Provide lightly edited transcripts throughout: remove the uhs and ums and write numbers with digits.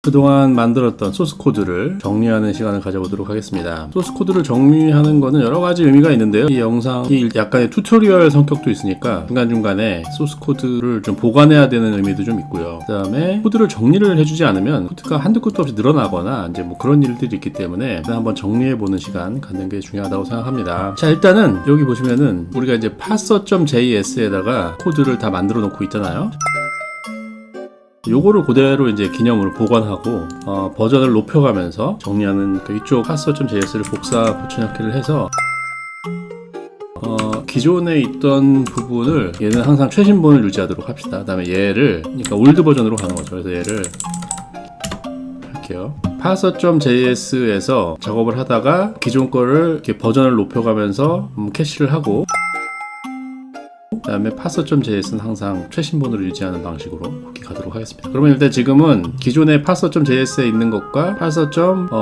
그동안 만들었던 소스 코드를 정리하는 시간을 가져보도록 하겠습니다. 소스 코드를 정리하는 거는 여러 가지 의미가 있는데요. 이 영상이 약간의 튜토리얼 성격도 있으니까 중간중간에 소스 코드를 좀 보관해야 되는 의미도 좀 있고요. 그 다음에 코드를 정리를 해주지 않으면 코드가 한두 끝도 없이 늘어나거나 이제 뭐 그런 일들이 있기 때문에 한번 정리해보는 시간 갖는 게 중요하다고 생각합니다. 자, 일단은 여기 보시면은 우리가 이제 parser.js에다가 코드를 다 만들어 놓고 있잖아요. 요거를 그대로 이제 기념으로 보관하고 버전을 높여가면서 정리하는 이쪽 parser.js를 복사 보충약기를 해서 기존에 있던 부분을 얘는 항상 최신본을 유지하도록 합시다. 그 다음에 얘를 그러니까 올드 버전으로 가는 거죠. 그래서 얘를 할게요. parser.js에서 작업을 하다가 기존 거를 이렇게 버전을 높여가면서 캐시를 하고, 그 다음에 parser.js는 항상 최신본으로 유지하는 방식으로 그렇게 가도록 하겠습니다. 그러면 일단 지금은 기존의 parser.js에 있는 것과 parser.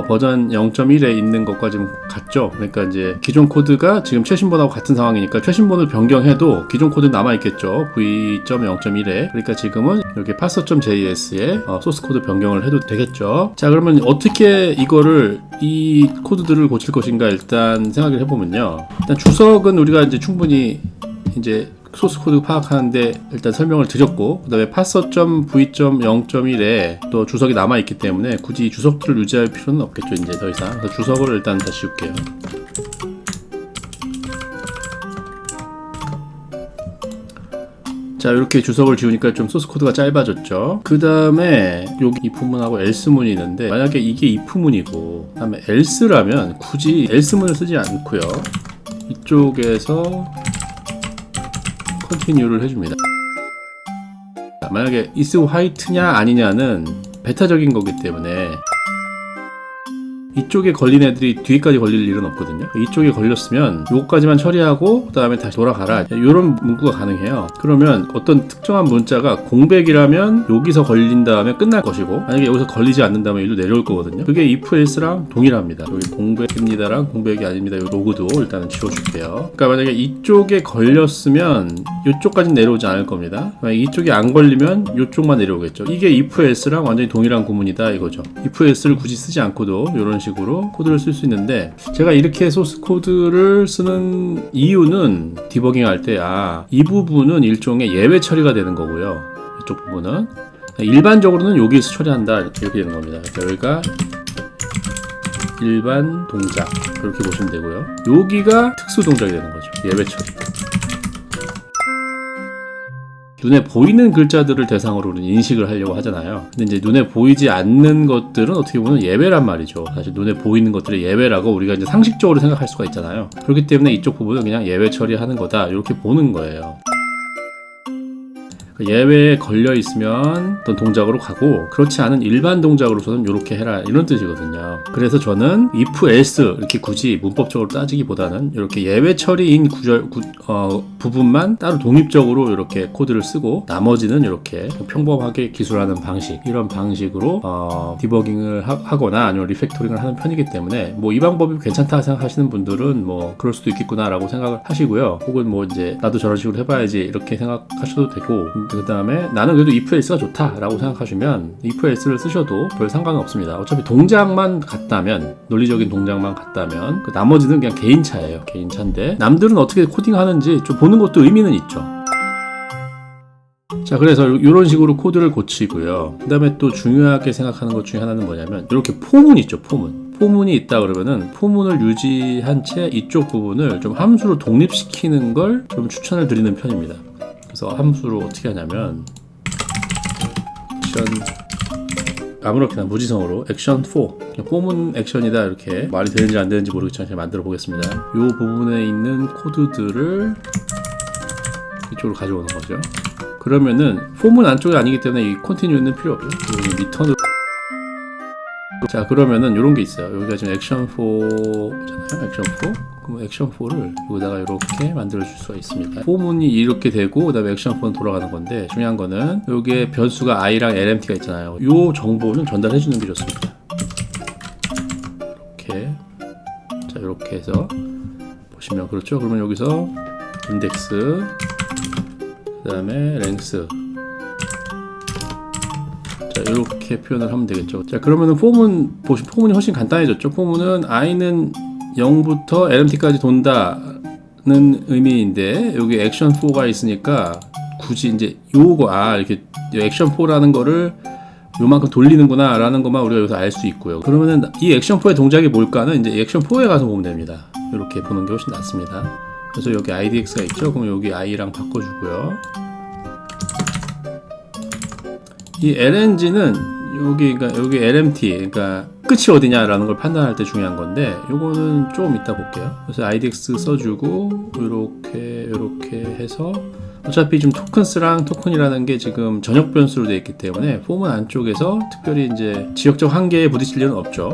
버전 0.1에 있는 것과 지금 같죠? 그러니까 이제 기존 코드가 지금 최신본하고 같은 상황이니까 최신본을 변경해도 기존 코드는 남아있겠죠? v.0.1에. 그러니까 지금은 여기 parser.js에 소스 코드 변경을 해도 되겠죠? 자, 그러면 어떻게 이거를 이 코드들을 고칠 것인가 일단 생각을 해보면요. 일단 주석은 우리가 이제 충분히 이제 소스 코드 파악하는데 일단 설명을 드렸고, 그 다음에 parser.v.0.1에 또 주석이 남아있기 때문에 굳이 주석들을 유지할 필요는 없겠죠. 이제 더 이상. 그래서 주석을 일단 다시 지울게요. 자, 이렇게 주석을 지우니까 좀 소스 코드가 짧아졌죠. 그 다음에 여기 if문하고 else문이 있는데, 만약에 이게 if문이고 그 다음에 else라면 굳이 else문을 쓰지 않고요, 이쪽에서 컨티뉴를 해줍니다. 만약에 is white냐 아니냐는 베타적인 거기 때문에 이쪽에 걸린 애들이 뒤에까지 걸릴 일은 없거든요. 이쪽에 걸렸으면 요거까지만 처리하고 그 다음에 다시 돌아가라, 이런 문구가 가능해요. 그러면 어떤 특정한 문자가 공백이라면 여기서 걸린 다음에 끝날 것이고, 만약에 여기서 걸리지 않는다면 일로 내려올 거거든요. 그게 if else랑 동일합니다. 여기 공백입니다랑 공백이 아닙니다, 이 로그도 일단은 지워줄게요. 그러니까 만약에 이쪽에 걸렸으면 이쪽까지는 내려오지 않을 겁니다. 만약에 이쪽이 안 걸리면 이쪽만 내려오겠죠. 이게 if else랑 완전히 동일한 구문이다 이거죠. if else를 굳이 쓰지 않고도 이런 식으로 코드를 쓸 수 있는데, 제가 이렇게 소스 코드를 쓰는 이유는 디버깅 할 때 이 부분은 일종의 예외 처리가 되는 거고요. 이쪽 부분은 일반적으로는 여기서 처리한다 이렇게 되는 겁니다. 여기가 일반 동작 그렇게 보시면 되고요. 여기가 특수 동작이 되는 거죠. 예외 처리. 눈에 보이는 글자들을 대상으로 인식을 하려고 하잖아요. 근데 이제 눈에 보이지 않는 것들은 어떻게 보면 예외란 말이죠. 사실 눈에 보이는 것들의 예외라고 우리가 이제 상식적으로 생각할 수가 있잖아요. 그렇기 때문에 이쪽 부분은 그냥 예외 처리하는 거다 이렇게 보는 거예요. 예외에 걸려 있으면 어떤 동작으로 가고, 그렇지 않은 일반 동작으로서는 이렇게 해라 이런 뜻이거든요. 그래서 저는 if else 이렇게 굳이 문법적으로 따지기보다는 이렇게 예외 처리인 부분만 따로 독립적으로 이렇게 코드를 쓰고, 나머지는 이렇게 평범하게 기술하는 방식, 이런 방식으로 디버깅을 하거나 아니면 리팩토링을 하는 편이기 때문에 뭐 이 방법이 괜찮다 생각하시는 분들은 뭐 그럴 수도 있겠구나 라고 생각을 하시고요. 혹은 뭐 이제 나도 저런 식으로 해봐야지 이렇게 생각하셔도 되고, 그 다음에 나는 그래도 if else가 좋다 라고 생각하시면 if else를 쓰셔도 별 상관은 없습니다. 어차피 동작만 같다면, 논리적인 동작만 같다면 그 나머지는 그냥 개인차예요. 개인차인데 남들은 어떻게 코딩하는지 좀 보는 것도 의미는 있죠. 자, 그래서 이런 식으로 코드를 고치고요. 그 다음에 또 중요하게 생각하는 것 중에 하나는 뭐냐면, 이렇게 포문 있죠. 포문이 있다 그러면은 포문을 유지한 채 이쪽 부분을 좀 함수로 독립시키는 걸 좀 추천을 드리는 편입니다. 그래서 함수로 어떻게 하냐면, 액션 아무렇게나 무지성으로 액션 4, 포문 액션이다 이렇게 말이 되는지 안 되는지 모르겠지만 제가 만들어 보겠습니다. 이 부분에 있는 코드들을 이쪽으로 가져오는 거죠. 그러면은 포문 안쪽이 아니기 때문에 이 컨티뉴는 필요 없죠. 리턴으로. 자, 그러면은 이런 게 있어요. 여기가 지금 액션 4잖아요. 액션 4. 그럼 액션 4를 여기다가 이렇게 만들어 줄 수가 있습니다. 포문이 이렇게 되고, 그 다음에 액션 4는 돌아가는 건데, 중요한 거는 여기에 변수가 i랑 lmt가 있잖아요. 이 정보는 전달해 주는 게 좋습니다. 이렇게. 자, 이렇게 해서 보시면 그렇죠. 그러면 여기서 인덱스, 그 다음에 랭스, 자, 이렇게 표현을 하면 되겠죠. 자, 그러면은 포문이 훨씬 간단해졌죠. 포문은 i는 0부터 lmt까지 돈다는 의미인데 여기 액션 4가 있으니까 굳이 이제 이렇게 액션 4라는 거를 요만큼 돌리는구나 라는 것만 우리가 여기서 알 수 있고요. 그러면은 이 액션 4의 동작이 뭘까는 이제 액션 4에 가서 보면 됩니다. 이렇게 보는 게 훨씬 낫습니다. 그래서 여기 idx가 있죠. 그럼 여기 i랑 바꿔주고요. 이 lng는 여기 lmt, 그러니까 끝이 어디냐라는 걸 판단할 때 중요한 건데, 요거는 조금 이따 볼게요. 그래서 idx 써주고, 이렇게 해서, 어차피 지금 토큰스랑 토큰이라는 게 지금 전역 변수로 되어 있기 때문에, 폼은 안쪽에서 특별히 이제 지역적 한계에 부딪힐 일은 없죠.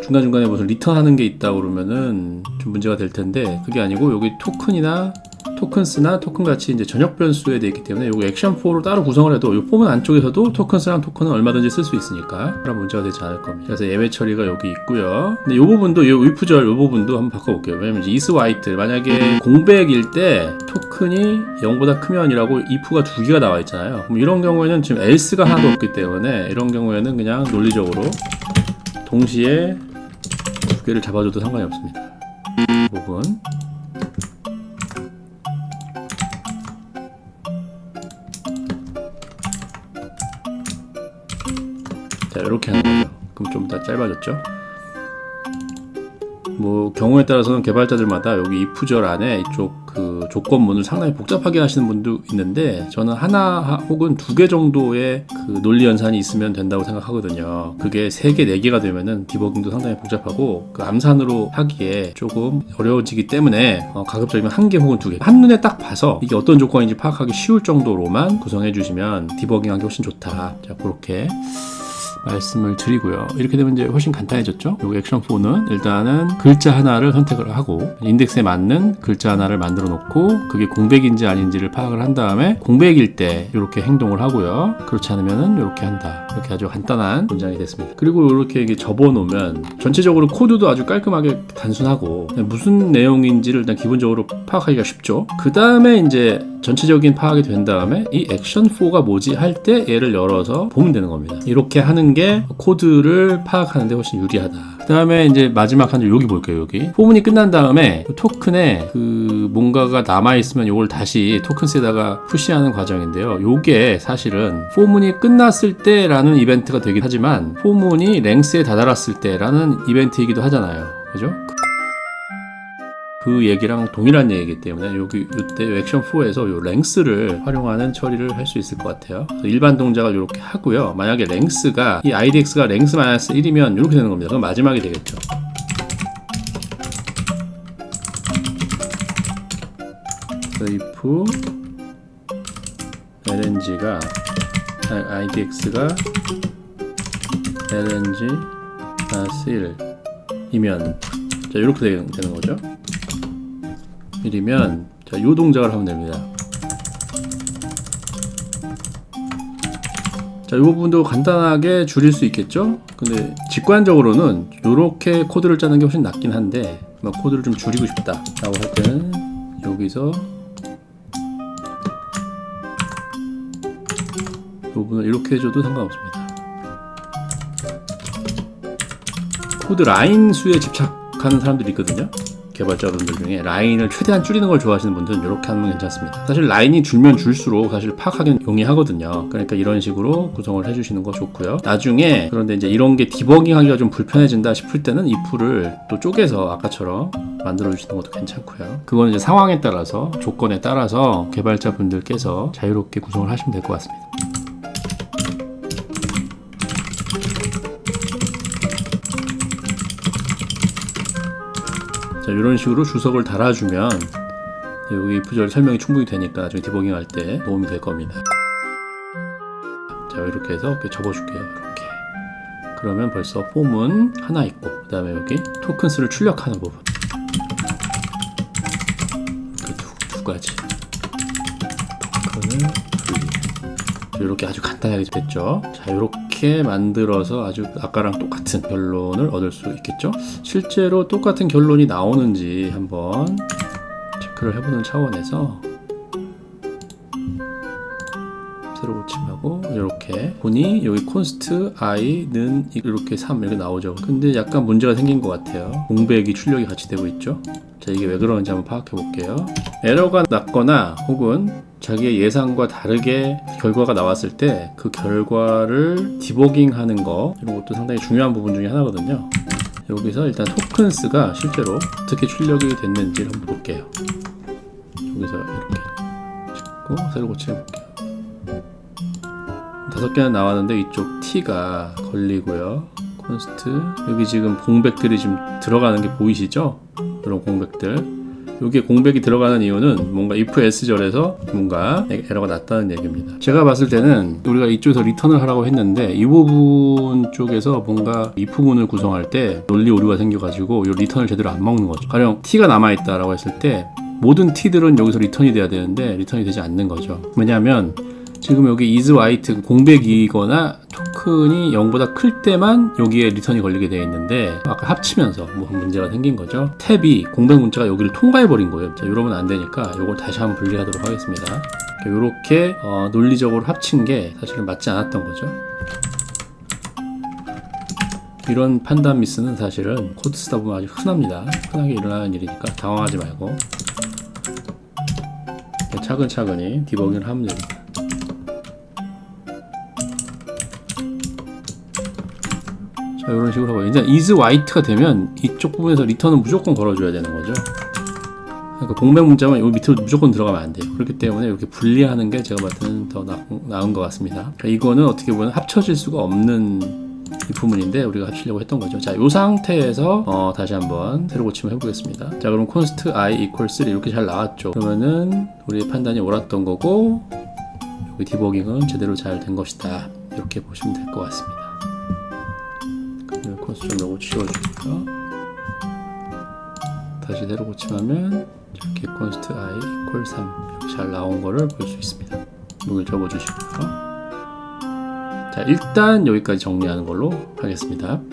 중간중간에 무슨 리턴하는 게 있다 그러면은 좀 문제가 될 텐데, 그게 아니고, 여기 토큰스나 토큰 같이 이제 전역 변수에 되어 있기 때문에 요거 액션 4로 따로 구성을 해도 이 폼은 안쪽에서도 토큰스랑 토큰은 얼마든지 쓸 수 있으니까 그런 문제가 되지 않을 겁니다. 그래서 예외 처리가 여기 있고요. 근데 이 부분도 이 if절 이 부분도 한번 바꿔볼게요. 왜냐면 이제 is white 만약에 공백일 때 토큰이 0보다 크면이라고 if가 두 개가 나와 있잖아요. 그럼 이런 경우에는 지금 else가 하나도 없기 때문에 이런 경우에는 그냥 논리적으로 동시에 두 개를 잡아줘도 상관이 없습니다. 이 부분. 자, 이렇게 하는 거죠. 그럼 좀 더 짧아졌죠? 뭐 경우에 따라서는 개발자들마다 여기 if절 안에 이쪽 그 조건문을 상당히 복잡하게 하시는 분도 있는데, 저는 하나 혹은 두 개 정도의 그 논리 연산이 있으면 된다고 생각하거든요. 그게 3개, 4개가 되면은 디버깅도 상당히 복잡하고 그 암산으로 하기에 조금 어려워지기 때문에 가급적이면 1개 혹은 2개 한눈에 딱 봐서 이게 어떤 조건인지 파악하기 쉬울 정도로만 구성해 주시면 디버깅하기 훨씬 좋다. 자, 그렇게 말씀을 드리고요. 이렇게 되면 이제 훨씬 간단해졌죠. 여기 액션 4는 일단은 글자 하나를 선택을 하고 인덱스에 맞는 글자 하나를 만들어 놓고 그게 공백인지 아닌지를 파악을 한 다음에 공백일 때 이렇게 행동을 하고요. 그렇지 않으면은 이렇게 한다. 이렇게 아주 간단한 문장이 됐습니다. 그리고 이렇게 이게 접어 놓으면 전체적으로 코드도 아주 깔끔하게 단순하고 무슨 내용인지를 일단 기본적으로 파악하기가 쉽죠. 그 다음에 이제 전체적인 파악이 된 다음에 이 액션 4가 뭐지 할 때 얘를 열어서 보면 되는 겁니다. 이렇게 하는 게 코드를 파악하는 데 훨씬 유리하다. 그 다음에 이제 마지막 한 줄 여기 볼게요. 여기 포문이 끝난 다음에 토큰에 그 뭔가가 남아있으면 이걸 다시 토큰스에다가 푸시하는 과정인데요. 요게 사실은 포문이 끝났을 때라는 이벤트가 되긴 하지만 포문이 랭스에 다다랐을 때라는 이벤트이기도 하잖아요. 그죠? 그 얘기랑 동일한 얘기이기 때문에 이때 액션 4에서 요 랭스를 활용하는 처리를 할 수 있을 것 같아요. 일반 동작을 이렇게 하고요. 만약에 랭스가 이 idx가 랭스 -1이면 이렇게 되는 겁니다. 그럼 마지막이 되겠죠. if lng가 idx가 lng -1이면 자, 이렇게 되는 거죠. 1이면 자, 요 동작을 하면 됩니다. 자, 이 부분도 간단하게 줄일 수 있겠죠? 근데 직관적으로는 이렇게 코드를 짜는 게 훨씬 낫긴 한데 코드를 좀 줄이고 싶다 라고 할 때는 여기서 이 부분을 이렇게 해줘도 상관없습니다. 코드 라인 수에 집착하는 사람들이 있거든요. 개발자분들 중에 라인을 최대한 줄이는 걸 좋아하시는 분들은 이렇게 하면 괜찮습니다. 사실 라인이 줄면 줄수록 사실 파악하기는 용이하거든요. 그러니까 이런 식으로 구성을 해주시는 거 좋고요. 나중에 그런데 이제 이런 게 디버깅하기가 좀 불편해진다 싶을 때는 if를 또 쪼개서 아까처럼 만들어 주시는 것도 괜찮고요. 그거는 이제 상황에 따라서 조건에 따라서 개발자분들께서 자유롭게 구성을 하시면 될 것 같습니다. 자, 이런 식으로 주석을 달아주면 여기 if절 설명이 충분히 되니까 나중에 디버깅 할 때 도움이 될 겁니다. 자, 이렇게 해서 이렇게 접어줄게요. 이렇게. 그러면 벌써 폼은 하나 있고, 그 다음에 여기 토큰스를 출력하는 부분. 이렇게 두 가지. 토큰을 이렇게 아주 간단하게 됐죠. 자, 이렇게 만들어서 아주 아까랑 똑같은 결론을 얻을 수 있겠죠. 실제로 똑같은 결론이 나오는지 한번 체크를 해보는 차원에서 새로 고침하고 이렇게 보니 여기 const i는 이렇게 3 이렇게 나오죠. 근데 약간 문제가 생긴 것 같아요. 공백이 출력이 같이 되고 있죠. 자, 이게 왜 그러는지 한번 파악해 볼게요. 에러가 났거나 혹은 자기의 예상과 다르게 결과가 나왔을 때 그 결과를 디버깅 하는 거, 이런 것도 상당히 중요한 부분 중에 하나거든요. 여기서 일단 토큰스가 실제로 어떻게 출력이 됐는지를 한번 볼게요. 여기서 이렇게 찍고 새로 고쳐 볼게요. 5개나 나왔는데 이쪽 t가 걸리고요. const 여기 지금 공백들이 지금 들어가는 게 보이시죠? 이런 공백들. 여기에 공백이 들어가는 이유는 뭔가 if else절에서 뭔가 에러가 났다는 얘기입니다. 제가 봤을 때는 우리가 이쪽에서 리턴을 하라고 했는데 이 부분 쪽에서 뭔가 if문을 구성할 때 논리 오류가 생겨가지고 이 리턴을 제대로 안 먹는 거죠. 가령 t가 남아있다라고 했을 때 모든 t들은 여기서 리턴이 돼야 되는데 리턴이 되지 않는 거죠. 왜냐하면 지금 여기 is white 공백이거나 토큰이 0보다 클 때만 여기에 리턴이 걸리게 되어 있는데 아까 합치면서 뭐 문제가 생긴 거죠. 탭이 공백 문자가 여기를 통과해 버린 거예요. 자, 이러면 안 되니까 이걸 다시 한번 분리하도록 하겠습니다. 이렇게 논리적으로 합친 게 사실은 맞지 않았던 거죠. 이런 판단 미스는 사실은 코드 쓰다 보면 아주 흔합니다. 흔하게 일어나는 일이니까 당황하지 말고 차근차근히 디버깅을 하면 됩니다. 자, 이런 식으로 하고 이제 is white가 되면 이쪽 부분에서 리턴은 무조건 걸어줘야 되는 거죠. 그러니까 공백 문자만 여기 밑으로 무조건 들어가면 안 돼요. 그렇기 때문에 이렇게 분리하는 게 제가 봤을 때는 더 나은 것 같습니다. 그러니까 이거는 어떻게 보면 합쳐질 수가 없는 이 부분인데 우리가 합치려고 했던 거죠. 자, 이 상태에서 다시 한번 새로 고침을 해보겠습니다. 자, 그럼 const i equals 3 이렇게 잘 나왔죠. 그러면은 우리 판단이 옳았던 거고 여기 디버깅은 제대로 잘 된 것이다. 이렇게 보시면 될 것 같습니다. const 좀 요거 치워주고요. 다시 새로 고침하면 이렇게 const i equals 3 이렇게 잘 나온 거를 볼 수 있습니다. 이걸 접어주시고요. 자, 일단 여기까지 정리하는 걸로 하겠습니다.